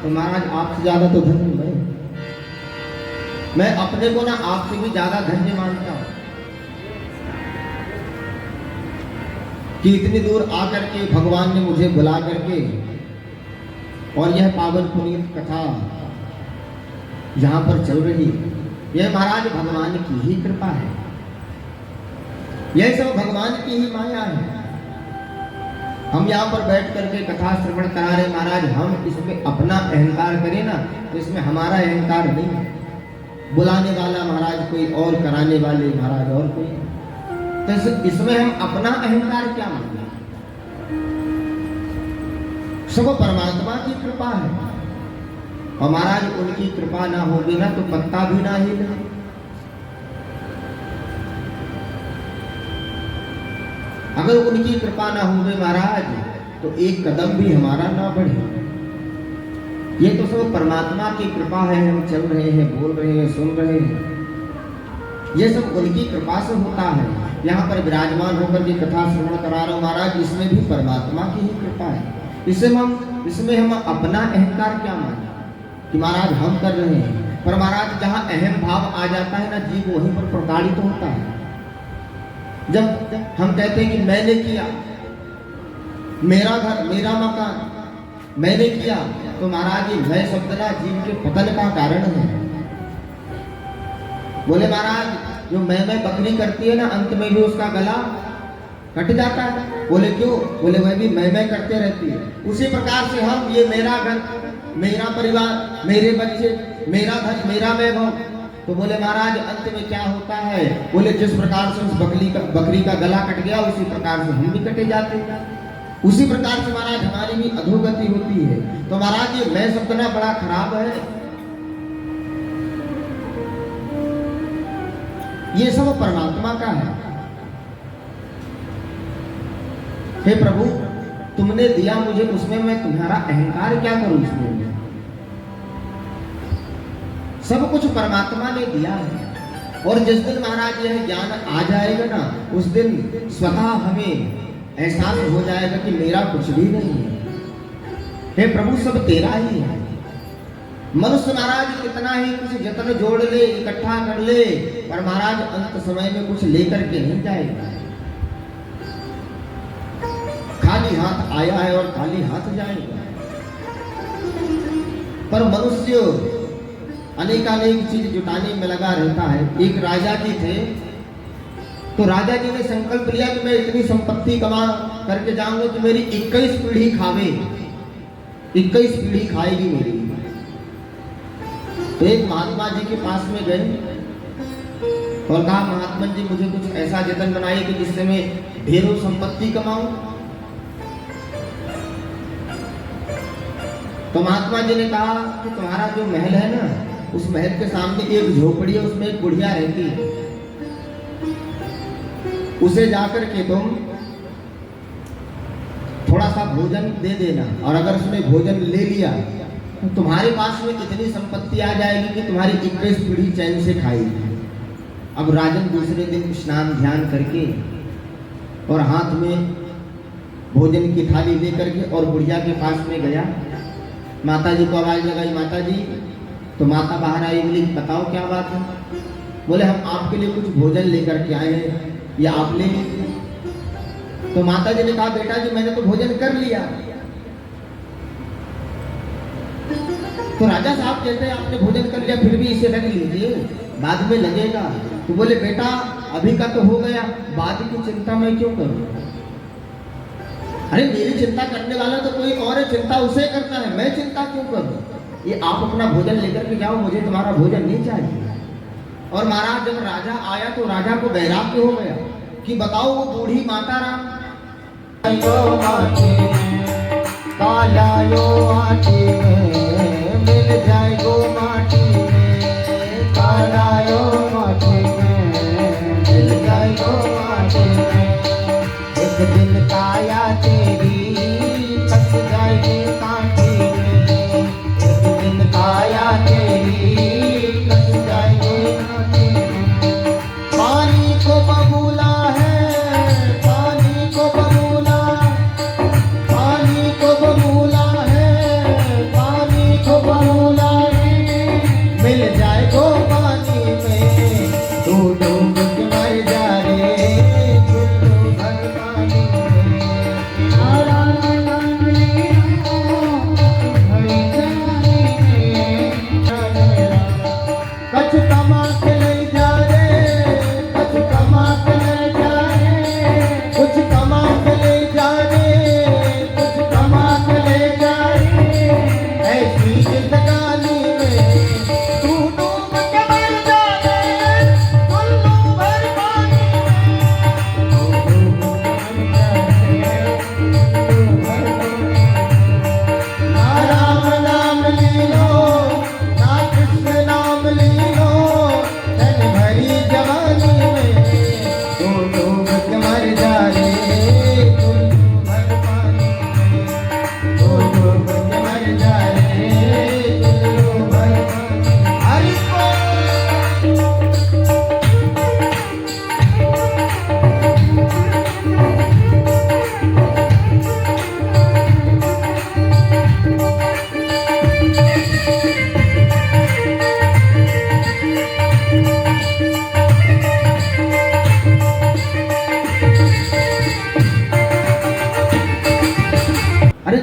तो महाराज आपसे ज्यादा तो धन्य मैं अपने को ना आपसे भी ज्यादा धन्य मानता हूं कि इतनी दूर आकर के भगवान ने मुझे बुला करके और यह पावन पुनीत कथा यहाँ पर चल रही है। यह महाराज भगवान की ही कृपा है, यह सब भगवान की ही माया है। हम यहाँ पर बैठ करके कथा श्रवण करा रहे महाराज, हम इसमें अपना अहंकार करें ना तो इसमें हमारा अहंकार नहीं है। बुलाने वाला महाराज कोई और, कराने वाले महाराज और कोई, तो इसमें हम अपना अहंकार क्या माने? सब परमात्मा की कृपा है और महाराज उनकी कृपा ना होगी ना तो पत्ता भी ना हिले। अगर उनकी कृपा ना होगी महाराज तो एक कदम भी हमारा ना बढ़े। ये तो सब परमात्मा की कृपा है, हम चल रहे हैं, बोल रहे हैं, सुन रहे हैं, ये सब उनकी कृपा से होता है। यहाँ पर विराजमान होकर के कथा श्रवण करा रहा हूं महाराज, इसमें भी परमात्मा की ही कृपा है। इसमें हम अपना अहंकार क्या माने कि महाराज हम कर रहे हैं, पर महाराज जहाँ अहम भाव आ जाता है ना जीव वहीं पर प्रताड़ित होता है। जब हम कहते हैं कि मैंने किया, मेरा घर, मेरा मकान, मैंने किया, तो महाराज ये मैं शब्द ना जीव के पतन का कारण है। बोले महाराज जो मैं बकरी करती है ना अंत में भी उसका गला कट जाता है। बोले क्यों? बोले वह भी मैं करते रहती है। उसी प्रकार से हम, ये मेरा घर, मेरा परिवार, मेरे बच्चे, मेरा धन, मेरा वैभव, तो बोले महाराज अंत में क्या होता है? बोले जिस प्रकार से उस बकरी का गला कट गया उसी प्रकार से हम भी कटे जाते हैं। उसी प्रकार से महाराज हमारी भी अधोगति होती है। तो महाराज ये मैं शब्द ना बड़ा खराब है। ये सब परमात्मा का है। हे प्रभु तुमने दिया मुझे, उसमें मैं तुम्हारा अहंकार क्या करूं? इसमें सब कुछ परमात्मा ने दिया है। और जिस दिन महाराज यह ज्ञान आ जाएगा ना उस दिन स्वतः हमें एहसास हो जाएगा कि मेरा कुछ भी नहीं है। हे प्रभु सब तेरा ही है। मनुष्य महाराज कितना ही कुछ जतन जोड़ ले, इकट्ठा कर ले, पर महाराज अंत समय में कुछ लेकर के नहीं जाएगा। खाली हाथ आया है और खाली हाथ जाएगा। पर मनुष्य अनेकानेक चीज जुटाने में लगा रहता है। एक राजा जी थे, तो राजा जी ने संकल्प लिया कि मैं इतनी संपत्ति कमा करके जाऊंगा कि मेरी 21 पीढ़ी खावे, 21 पीढ़ी खाएगी मेरी। तो एक महात्मा जी के पास में गए और कहा महात्मा जी मुझे कुछ ऐसा जतन बनाइए कि जिससे मैं ढेरों संपत्ति कमाऊं। तो महात्मा जी ने कहा कि तुम्हारा जो महल है ना उस महल के सामने एक झोपड़ी है, उसमें एक बुढ़िया रहती है, उसे जाकर के तुम थोड़ा सा भोजन दे देना, और अगर उसने भोजन ले लिया तो तुम्हारे पास में इतनी संपत्ति आ जाएगी कि तुम्हारी 21 पीढ़ी चैन से खाएगी। अब राजन दूसरे दिन स्नान ध्यान करके और हाथ में भोजन की थाली लेकर के और बुढ़िया के पास में गया। माता जी को आवाज लगाई, माता जी। तो माता बाहर आई, बोली बताओ क्या बात है? बोले हम आपके लिए कुछ भोजन लेकर के आए हैं, या आप ले लीजिए। तो माता जी ने कहा बेटा जी मैंने तो भोजन कर लिया। तो राजा साहब कहते हैं आपने भोजन कर लिया फिर भी इसे रख लीजिए, बाद में लगेगा। तो बोले बेटा अभी का तो हो गया, बाद की चिंता मैं क्यों करूं? अरे मेरी चिंता करने वाला तो कोई और है, चिंता उसे करना है, मैं चिंता क्यों करूं? ये आप अपना भोजन लेकर के जाओ, मुझे तुम्हारा भोजन नहीं चाहिए। और महाराज जब राजा आया तो राजा को वैराग्य हो गया कि बताओ वो बूढ़ी माता राम कालायो माटी में मिल जाए गो माटी में, कालायो माटी में मिल जाए गो माटी में। एक दिन काया तेरी फंस जाएगी कांटी में, एक दिन काया तेरी फंस जाएगी कांटी में। पानी को बबूला है, पानी को बबूला, पानी को बबूला है, पानी को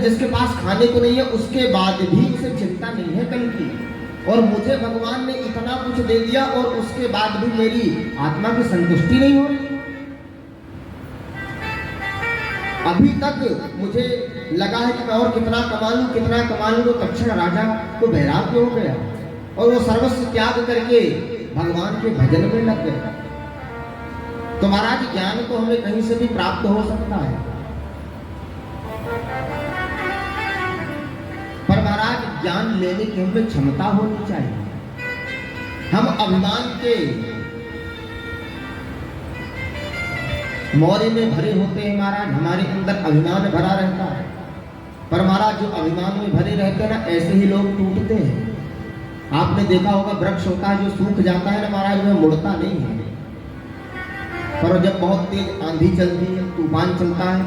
जिसके पास खाने को नहीं है उसके बाद भी उसे चिंता नहीं है कल की, और मुझे भगवान ने इतना कुछ दे दिया और उसके बाद भी मेरी आत्मा की संतुष्टि नहीं हो रही। अभी तक मुझे लगा है कि मैं और कितना कमा लूं, तो तक्षण राजा को वैराग्य हो गया और वो सर्वस्व त्याग करके भगवान के भजन में लग गया। तो महाराज ज्ञान तो हमें कहीं से भी प्राप्त हो सकता है, पर महाराज ज्ञान लेने की हमें क्षमता होनी चाहिए। हम अभिमान के मौरे में भरे होते हैं महाराज, हमारे अंदर अभिमान भरा रहता है, पर महाराज जो अभिमान में भरे रहते हैं ना, ऐसे ही लोग टूटते हैं। आपने देखा होगा वृक्ष होता है जो सूख जाता है ना महाराज, वह मुड़ता नहीं है, पर जब बहुत तेज आंधी चलती है, तूफान चलता है,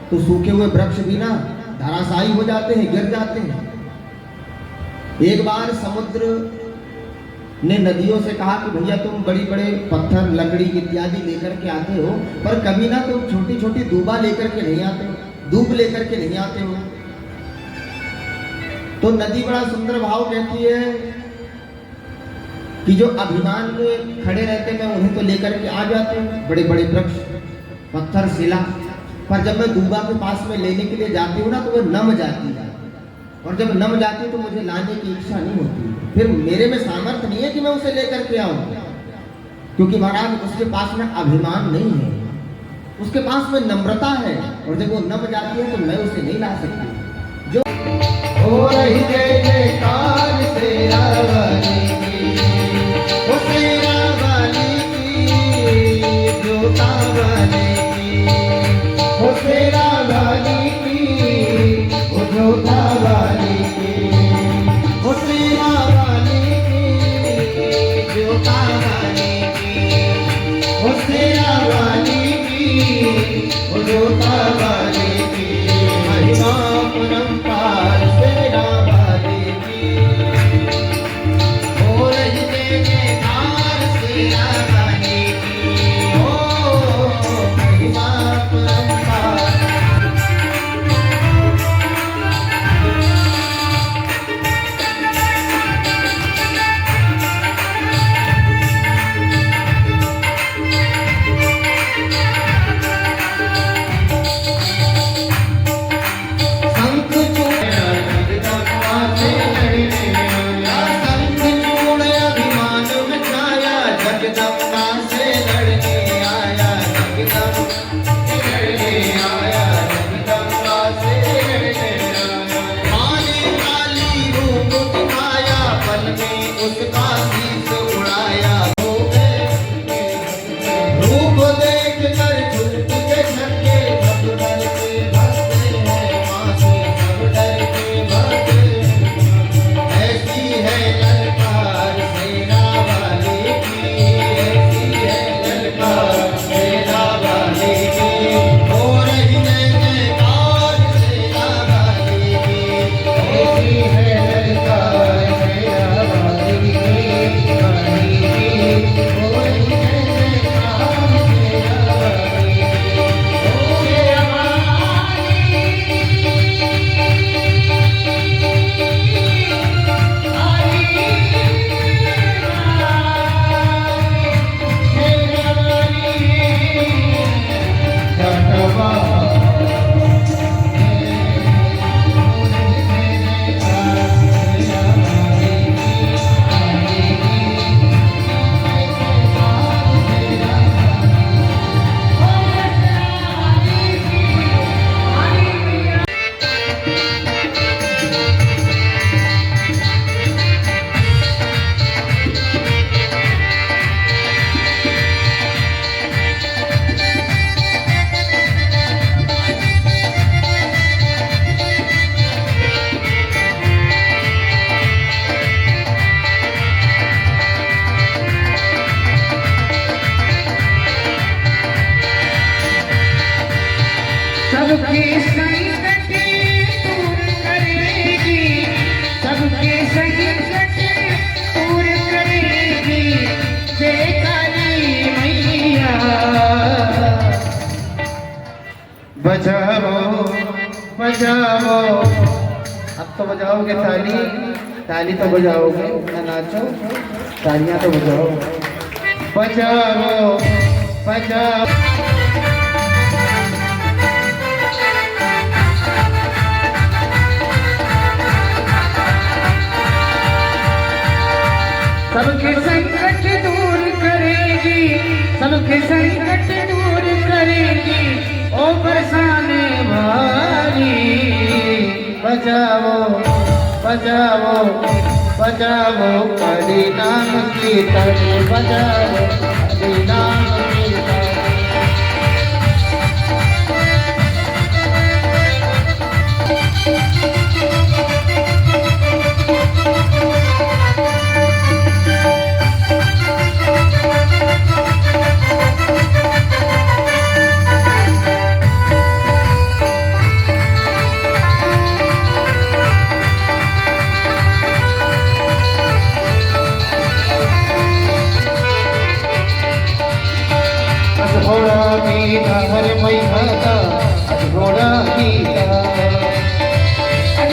तो सूखे हुए वृक्ष भी ना धराशायी हो जाते हैं, गिर जाते हैं। एक बार समुद्र ने नदियों से कहा कि भैया तुम बड़ी बड़े पत्थर, लकड़ी इत्यादि लेकर के आते हो, पर कभी ना तुम छोटी छोटी दूबा लेकर के नहीं आते हो, दूब लेकर के नहीं आते हो। तो नदी बड़ा सुंदर भाव कहती है कि जो अभिमान में खड़े रहते हैं मैं उन्हें तो लेकर के आ जाते हूँ, बड़े बड़े वृक्ष, पत्थर, शिला, पर जब मैं दूबा के पास में लेने के लिए जाती हूँ ना तो वह नम जाती है, और जब नम जाती तो मुझे लाने की इच्छा नहीं होती, फिर मेरे में सामर्थ्य नहीं है कि मैं उसे लेकर के आऊं, क्योंकि महाराज उसके पास में अभिमान नहीं है, उसके पास में नम्रता है, और जब वो नम जाती है तो मैं उसे नहीं ला सकती। जो हो रही जय जयकार तेरा वाली की, ओ तेरा वाली की, जोता वाली की, ओ तेरा वाली की, ओ जोता वाली की, ओ तेरा वाली की, जोता वाली की, ओ तेरा वाली की, ओ जोता वाली की, महिमा परंपार तेरा वाली की, हो रही जय जयकार तेरा वाली की, ओ महिमा परंपार। सबके संकट दूर करेगी, सबके संकट दूर करेगी जय काली मैया। बचाओ बजाओ। अब तो बजाओगे ताली, ताली तो बजाओगे ना, नाचो, तालियां तो बजाओ। बजाओ बजाओ। सबके संकट दूर करेगी, सबके संकट दूर करेगी, ओ बरसाने वाली। बजाओ बजाओ बजाओ हरि नाम की ताली, बजाओ हरि नाम की ताली। घोड़ा गीता हर मैया, घोड़ा गीता,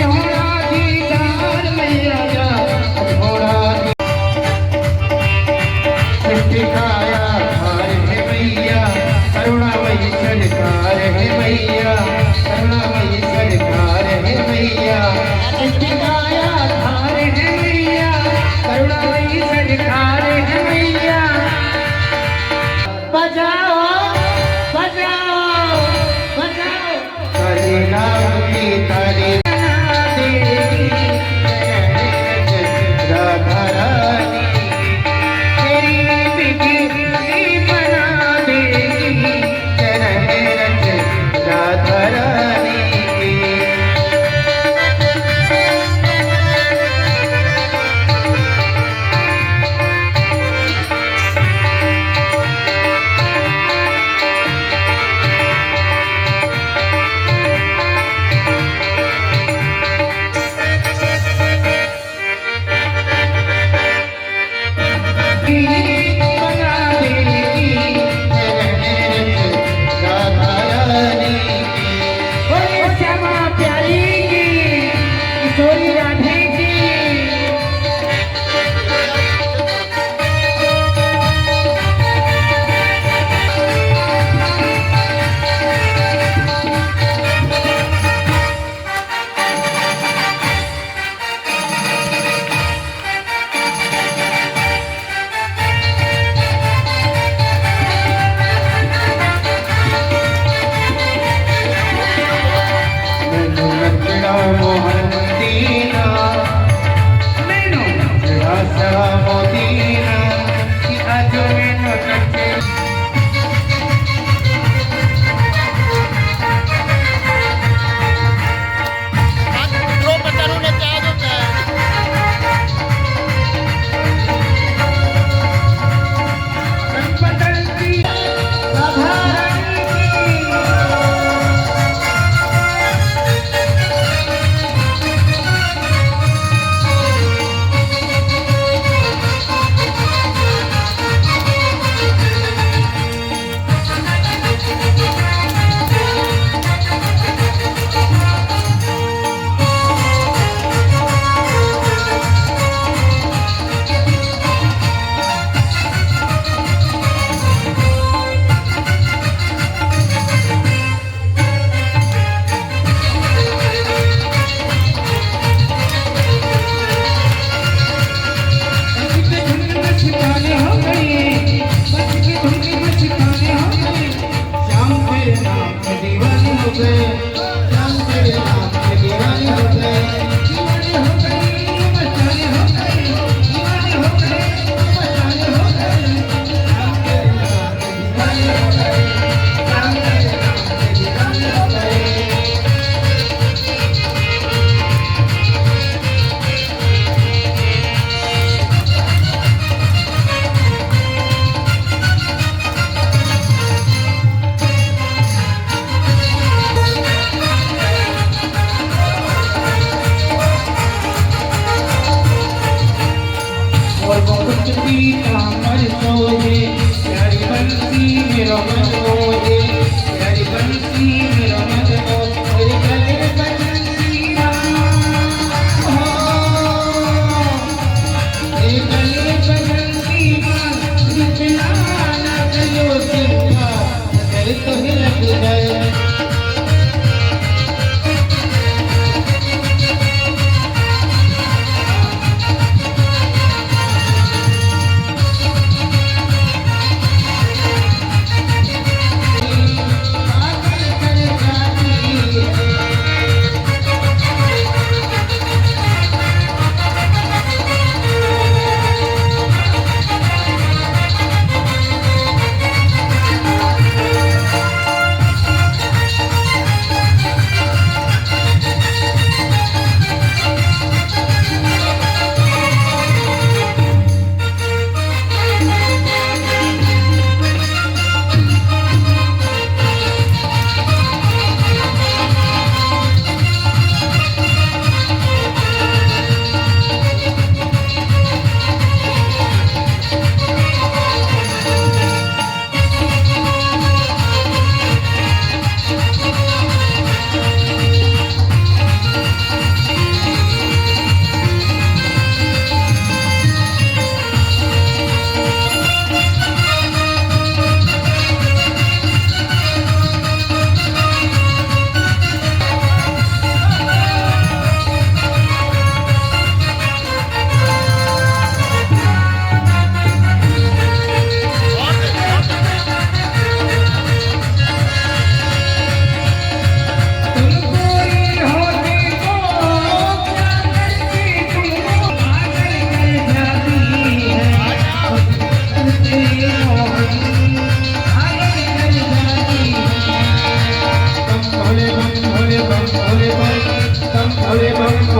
घोड़ा गीता हर मैया, घोड़ा सिखाया हार है मैया, करुणामयी सरकार है मैया, करुणामयी सरकार है मैया। सिखाया हार है मैया, करुणामयी सरकार है मैया। बजाओ बजाओ बजाओ हरि नाम की ताली, राधा रानी तेरी बिगड़ी बना देगी, चरण रज राधा रानी की। बना देगी, राधा रानी की। बोले श्यामा प्यारी की, किशोरी राधे की। मोहन दीना, नैनो रासा मोदीना, कि आज मैंने कच्चे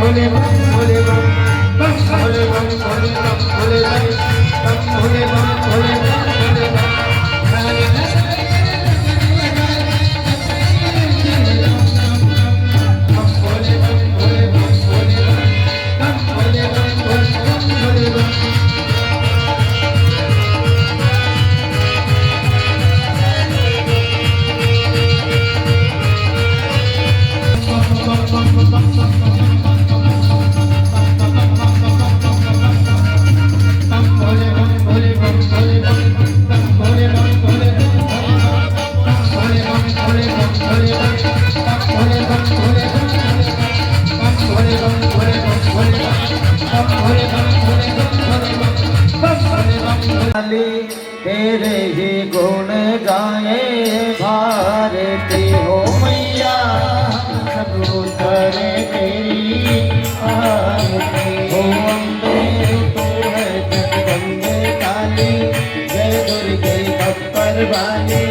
भोले बम भोले बम बम भोले बम भोले बम भोले बम बम भोले बम भोले बम भोले बम तेरे ही गुण गाए भारती हो मैया सब उतरे तेरी आरती हो अम्बे तू है जगदम्बे काली जय दुर्गे बप्पर वाली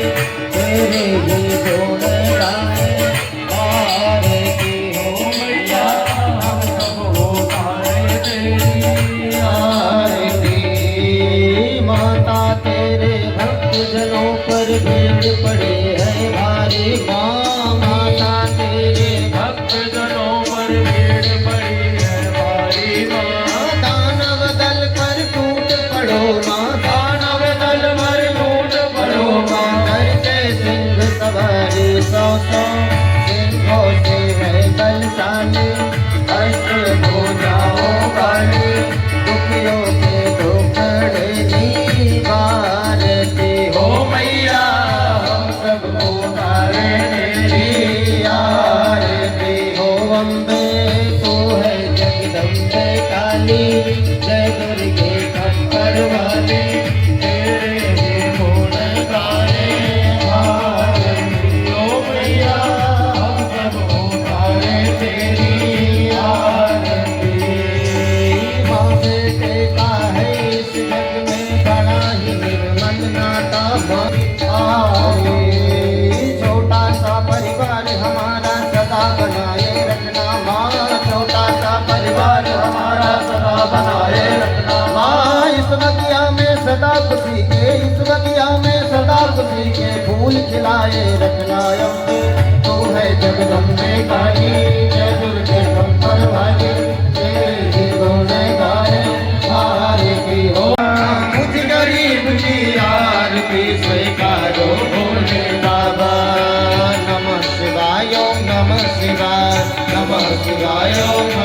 तेरे ही गुण गाए भारती हो मैया सब उतारे तेरी आरती माता तेरे भक्त जनों पर भीड़ पड़े है भारी माँ माता तेरे भक्त जनों पर भीड़ पड़ी है भारी माँ दानव दल पर टूट पड़ो माँ दानव दल पर टूट पड़ो माँ करके सिंह सवारी सौ सौ सिंहों से है बलशाली अष्ट भुजाओं वाली दुखियों के दुखड़े निवारती हो मैया हम सब उतारे तेरी आरती हो अम्बे तू है जगदम्बे काली जय दुर्गे बप्पर वाली तेरे ही गुण गाए भारती हो मैया हम सब उतारे तेरी आरती माँ बेटे का है इस जग में बड़ा ही निर्मल नाता आए छोटा सा परिवार हमारा सदा बनाए रखना माँ छोटा सा परिवार हमारा सदा बनाए रखना माँ इस बगिया में सदा खुशी के इस बगिया में सदा खुशी के फूल खिलाए रखना अम्बे तू है जगदम्बे काली जय दुर्गे बप्पर वाली तेरे ही गुण गाए भारती हो मुझ गरीब की आरती स्वीकारो भोले बाबा नमः शिवाय ओम नमः शिवाय नमः शिवाय ओम